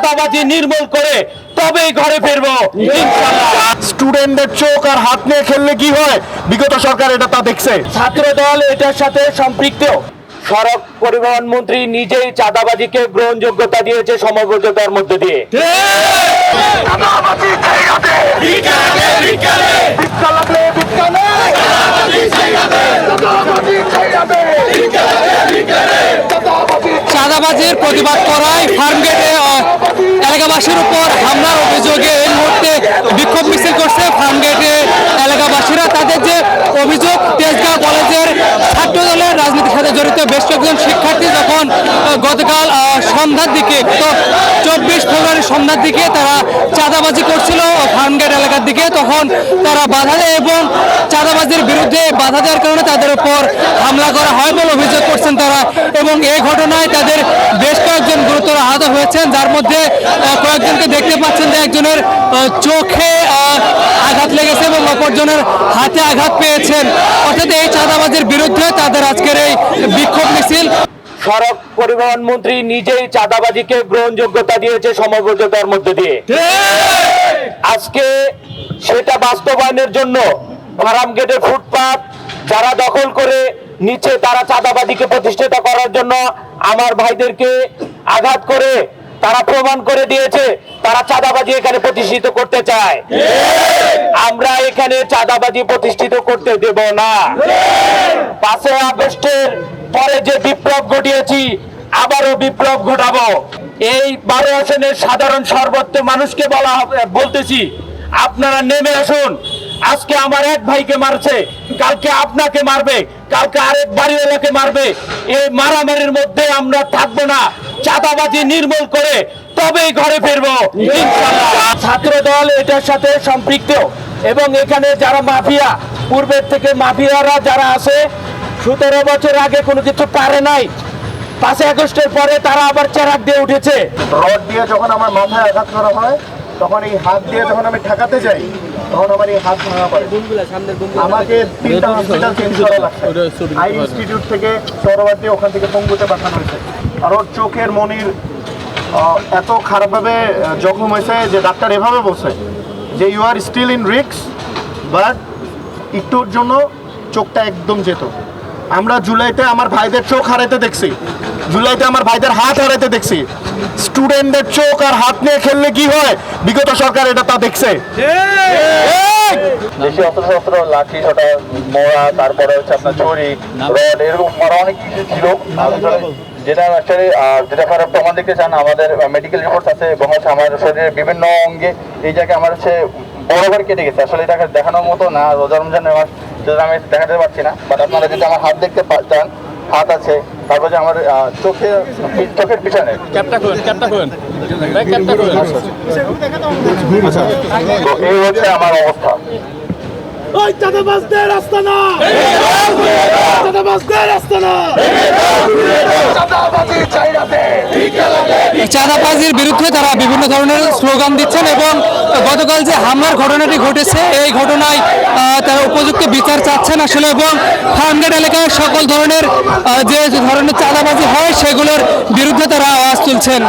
চাঁদাবাজি নির্মূল করে তবেই ঘরে ফিরবো ইনশাআল্লাহ। স্টুডেন্টদের চোখ আর হাত নিয়ে খেললে কি হয়, বিগত সরকার এটা তা দেখছে। ছাত্র দল এটার সাথে সম্পৃক্ত। সড়ক পরিবহন মন্ত্রী নিজেই চাঁদাবাজিকে গ্রহণযোগ্যতা দিয়েছে সমঝোতার মধ্যে দিয়ে। চাঁদাবাজির প্রতিবাদ করায় ফার্মগেটে এলাকাবাসীর উপর হামলার অভিযোগে এই মুহূর্তে বিক্ষোভ মিছিল করছে ফার্মগেটে এলাকাবাসীরা। তাদের যে অভিযোগ, তেজগাঁও কলেজের ছাত্র দলের রাজনীতির সাথে জড়িত বেশ কয়েকজন শিক্ষার্থী যখন গতকাল সন্ধ্যার দিকে 24 ফেব্রুয়ারি সন্ধ্যার দিকে তারা চাঁদাবাজি করছিল ফার্মগেট এলাকার দিকে, তখন তারা বাধা দেয় এবং চাঁদাবাজির বিরুদ্ধে বাধা দেওয়ার কারণে তাদের উপর হামলা করা হয় বলে অভিযোগ করছেন তারা। এবং এই ঘটনায় তাদের বেশ কয়েকজন গুরুতর আহত হয়েছেন, যার মধ্যে কয়েকজনকে দেখতে পাচ্ছেন যে একজনের চোখে আঘাত লেগেছে এবং অপরজনের হাতে আঘাত পেয়েছেন। অর্থাৎ এই চাঁদাবাজির বিরুদ্ধে তাদের আজকের এই বিক্ষোভ মিছিল। সড়ক পরিবহন মন্ত্রী নিজেই চাঁদাবাজিকে গ্রহণযোগ্যতা দিয়েছে সমঝোতার মধ্যে দিয়ে। আজকে সেটা বাস্তবায়নের জন্য ফার্মগেটের ফুটপাত যারা দখল করে নিচে তারা চাঁদাবাজিকে প্রতিষ্ঠিত করার জন্য আমার ভাইদেরকে আঘাত করে তারা প্রমাণ করে দিয়েছে তারা চাঁদাবাজি এখানে প্রতিষ্ঠিত করতে চায়। আমরা এখানে চাঁদাবাজি প্রতিষ্ঠিত করতে দেব না। 5 আগস্টের পরে যে বিপ্লব ঘটিয়েছি আবারও বিপ্লব ঘটাবো। এই 12 আসনের সাধারণ সর্বত্র মানুষকে বলতেছি, আপনারা নেমে আসুন। আজকে আমার এক ভাইকে মারছে, কালকে আপনাকে মারবে, কালকে আরেক বাড়িওয়ালাকে মারবে। এই মারামারির মধ্যে আমরা থাকবো না। চাঁদাবাজি নির্মূল করে তবেই ঘরে ফিরবো ইনশাআল্লাহ। ছাত্র দল এটার সাথে সম্পৃক্ত এবং এখানে যারা মাফিয়া, পূর্বের থেকে মাফিয়ারা যারা আছে 17 বছর আগে কোনো কিছু পারে নাই, 5 আগস্টের পরে তারা আবার চেরাক দিয়ে উঠেছে। রড দিয়ে যখন আমার মাথায় আঘাত করা হয়, তখন এই হাত দিয়ে যখন আমি ঠেকাতে যাই, তখন আমার এই হাত ভাঙা পড়ে। আমাকে 3টা হসপিটাল চেঞ্জ করা লাগছে। আই ইনস্টিটিউট থেকে সৌরবাদী, ওখান থেকে পঙ্গুতে পাঠানো হয়েছে। আর ওর চোখের মনির এত খারাপভাবে জখম হয়েছে যে ডাক্তার এভাবে বলছে যে you are still in risk, but একটুর জন্য চোখটা একদম যেত। আমরা জুলাইতে আমার ভাইদের চোখ হারাইতে দেখছি, জুলাইতে আমার ভাইদের হাত হারাইতে দেখছি। স্টুডেন্টদের চোখ আর হাত নিয়ে খেললে কি হয়, বিগত সরকার এটা তা দেখছে। দেশি অস্ত্র লাঠি ছোটা মোড়া, তারপরে হচ্ছে আপনার ছুরি, রড, এরকম আরো অনেক কিছু ছিল। যেটা অ্যাকচুয়ালি যেটা আপনারা প্রমাণ দেখতে চান, আমাদের মেডিকেল রিপোর্ট আছে এবং হচ্ছে আমার শরীরের বিভিন্ন অঙ্গে এই জায়গায় আমার হচ্ছে বরাবর কেটে গেছে। আসলে এটাকে দেখানোর মতো না, রোজা রমজান আমার আমি দেখাতে পারছি না, বাট আপনারা যদি আমার হাত দেখতে চান, হাত আছে। তারপর যে আমার চোখের পিছনে তো এই হচ্ছে আমার অবস্থা। চাঁদাবাজির বিরুদ্ধে তারা বিভিন্ন ধরনের স্লোগান দিচ্ছেন এবং গতকাল যে হামলার ঘটনাটি ঘটেছে এই ঘটনায় তারা উপযুক্ত বিচার চাচ্ছেন আসলে। এবং ফার্মগেট এলাকায় সকল ধরনের যে ধরনের চাঁদাবাজি হয় সেগুলোর বিরুদ্ধে তারা আওয়াজ তুলছেন।